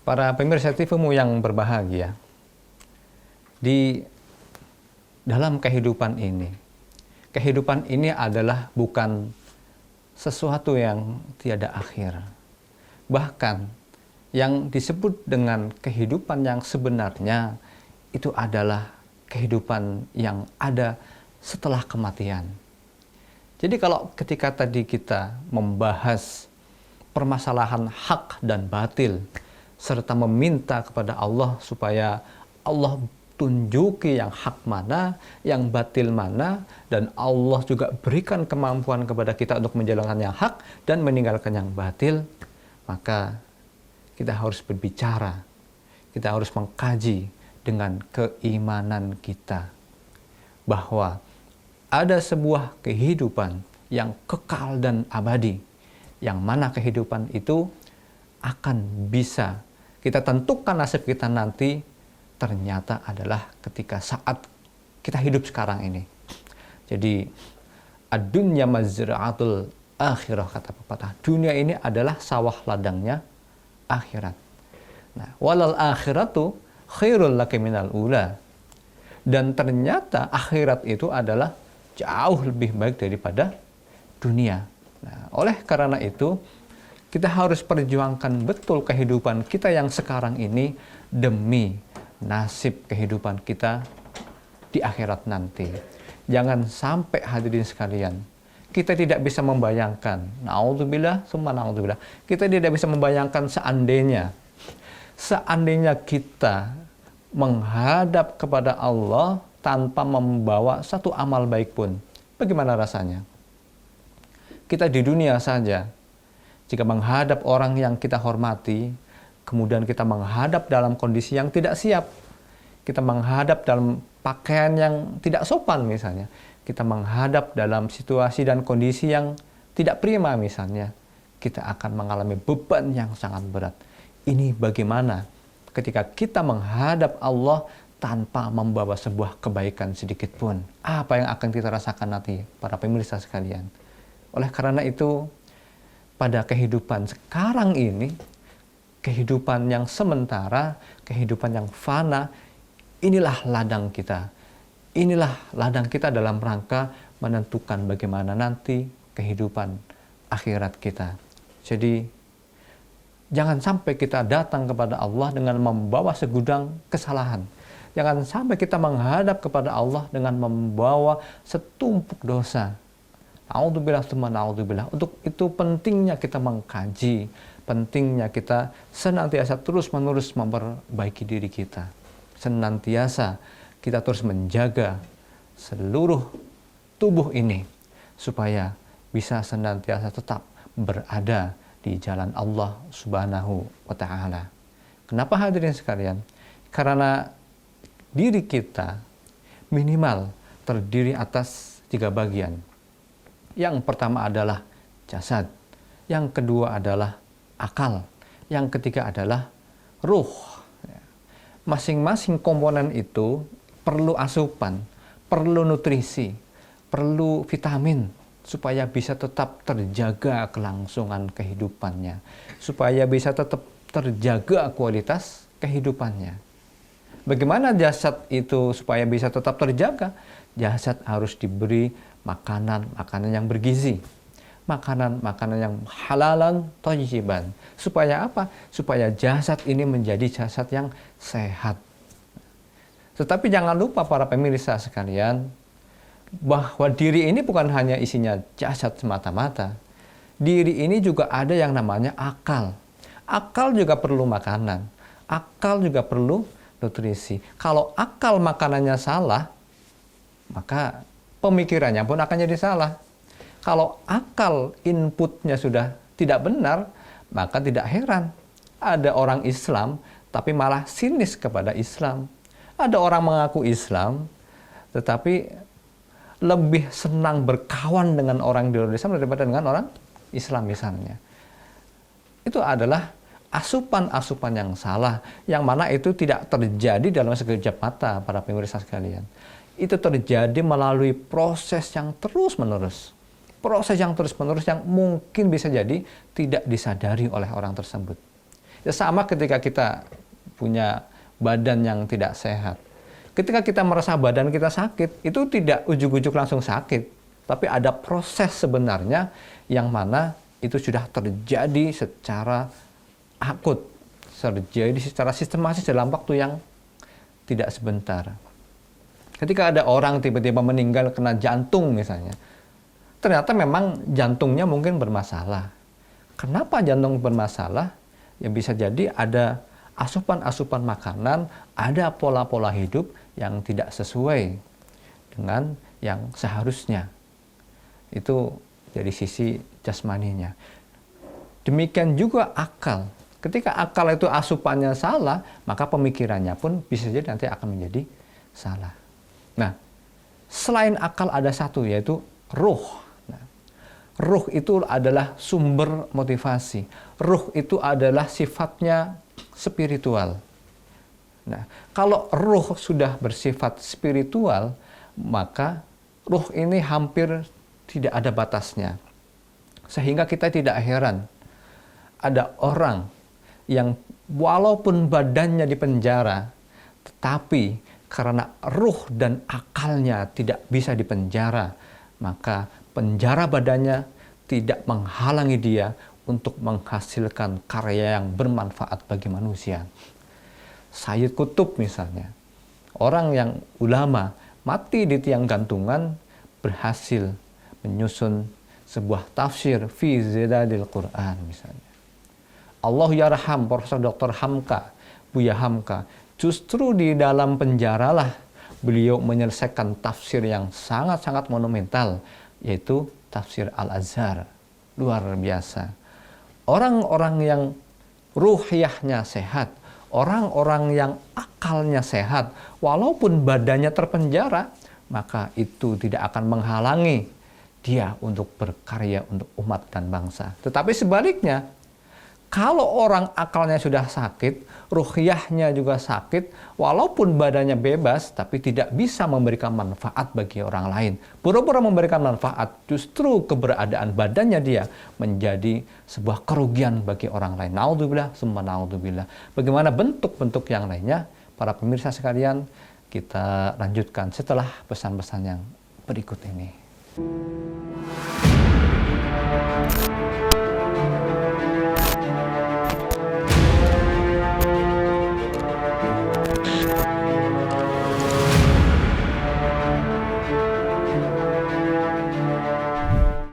Para pemirsa TV-mu yang berbahagia, di dalam kehidupan ini adalah bukan sesuatu yang tiada akhir. Bahkan yang disebut dengan kehidupan yang sebenarnya itu adalah kehidupan yang ada setelah kematian. Jadi kalau ketika tadi kita membahas permasalahan hak dan batil, serta meminta kepada Allah supaya Allah tunjuki yang hak mana, yang batil mana, dan Allah juga berikan kemampuan kepada kita untuk menjalankan yang hak dan meninggalkan yang batil, maka kita harus berbicara, kita harus mengkaji dengan keimanan kita bahwa ada sebuah kehidupan yang kekal dan abadi, yang mana kehidupan itu akan bisa kita tentukan nasib kita nanti ternyata adalah ketika saat kita hidup sekarang ini. Jadi ad-dunya mazra'atul akhirah, kata pepatah. Dunia ini adalah sawah ladangnya akhirat. Nah, walal akhiratu khairul laki minal ula. Dan ternyata akhirat itu adalah jauh lebih baik daripada dunia. Nah, oleh karena itu kita harus perjuangkan betul kehidupan kita yang sekarang ini demi nasib kehidupan kita di akhirat nanti. Jangan sampai hadirin sekalian, kita tidak bisa membayangkan, naudzubillah, summa naudzubillah, kita tidak bisa membayangkan seandainya kita menghadap kepada Allah tanpa membawa satu amal baik pun. Bagaimana rasanya? Kita di dunia saja, jika menghadap orang yang kita hormati, kemudian kita menghadap dalam kondisi yang tidak siap, kita menghadap dalam pakaian yang tidak sopan misalnya, kita menghadap dalam situasi dan kondisi yang tidak prima misalnya, kita akan mengalami beban yang sangat berat. Ini bagaimana ketika kita menghadap Allah tanpa membawa sebuah kebaikan sedikit pun? Apa yang akan kita rasakan nanti, para pemirsa sekalian? Oleh karena itu, pada kehidupan sekarang ini, kehidupan yang sementara, kehidupan yang fana, inilah ladang kita. Inilah ladang kita dalam rangka menentukan bagaimana nanti kehidupan akhirat kita. Jadi, jangan sampai kita datang kepada Allah dengan membawa segudang kesalahan. Jangan sampai kita menghadap kepada Allah dengan membawa setumpuk dosa. Naudzubillah tsumma naudzubillah. Untuk itu pentingnya kita mengkaji, pentingnya kita senantiasa terus-menerus memperbaiki diri kita. Senantiasa kita terus menjaga seluruh tubuh ini supaya bisa senantiasa tetap berada di jalan Allah Subhanahu wa taala. Kenapa hadirin sekalian? Karena diri kita minimal terdiri atas 3 bagian. Yang pertama adalah jasad, yang kedua adalah akal, yang ketiga adalah ruh. Masing-masing komponen itu perlu asupan, perlu nutrisi, perlu vitamin, supaya bisa tetap terjaga kelangsungan kehidupannya, supaya bisa tetap terjaga kualitas kehidupannya. Bagaimana jasad itu supaya bisa tetap terjaga? Jasad harus diberi makanan yang bergizi, makanan yang halalan thayyiban. Supaya apa? Supaya jasad ini menjadi jasad yang sehat. Tetapi jangan lupa para pemirsa sekalian, bahwa diri ini bukan hanya isinya jasad semata-mata. Diri ini juga ada yang namanya akal. Akal juga perlu makanan. Akal juga perlu nutrisi. Kalau akal makanannya salah, maka pemikirannya pun akan jadi salah. Kalau akal inputnya sudah tidak benar, maka tidak heran ada orang Islam tapi malah sinis kepada Islam. Ada orang mengaku Islam tetapi lebih senang berkawan dengan orang di luar Islam daripada dengan orang Islam misalnya. Itu adalah asupan-asupan yang salah, yang mana itu tidak terjadi dalam sekejap mata, para pemirsa sekalian. Itu terjadi melalui proses yang terus-menerus. Proses yang terus-menerus yang mungkin bisa jadi tidak disadari oleh orang tersebut. Ya sama ketika kita punya badan yang tidak sehat. Ketika kita merasa badan kita sakit, itu tidak ujuk-ujuk langsung sakit. Tapi ada proses sebenarnya yang mana itu sudah terjadi secara akut. Terjadi secara sistematis dalam waktu yang tidak sebentar. Ketika ada orang tiba-tiba meninggal kena jantung misalnya, ternyata memang jantungnya mungkin bermasalah. Kenapa jantung bermasalah? Ya bisa jadi ada asupan-asupan makanan, ada pola-pola hidup yang tidak sesuai dengan yang seharusnya. Itu dari sisi jasmaninya. Demikian juga akal. Ketika akal itu asupannya salah, maka pemikirannya pun bisa jadi nanti akan menjadi salah. Nah, selain akal ada satu, yaitu ruh. Nah, ruh itu adalah sumber motivasi. Ruh itu adalah sifatnya spiritual. Nah, kalau ruh sudah bersifat spiritual, maka ruh ini hampir tidak ada batasnya. Sehingga kita tidak heran ada orang yang walaupun badannya di penjara, tetapi karena ruh dan akalnya tidak bisa dipenjara, maka penjara badannya tidak menghalangi dia untuk menghasilkan karya yang bermanfaat bagi manusia. Sayyid Qutb misalnya, orang yang ulama, mati di tiang gantungan, berhasil menyusun sebuah tafsir fi Zidadil Quran misalnya. Allah yarham Profesor Dr. Hamka, Buya Hamka, justru di dalam penjaralah beliau menyelesaikan tafsir yang sangat-sangat monumental, yaitu tafsir Al-Azhar. Luar biasa. Orang-orang yang ruhiyahnya sehat, orang-orang yang akalnya sehat, walaupun badannya terpenjara, maka itu tidak akan menghalangi dia untuk berkarya untuk umat dan bangsa. Tetapi sebaliknya, kalau orang akalnya sudah sakit, ruhiyahnya juga sakit, walaupun badannya bebas, tapi tidak bisa memberikan manfaat bagi orang lain. Pura-pura memberikan manfaat, justru keberadaan badannya dia menjadi sebuah kerugian bagi orang lain. Naudzubillah, summa naudzubillah. Bagaimana bentuk-bentuk yang lainnya? Para pemirsa sekalian, kita lanjutkan setelah pesan-pesan yang berikut ini.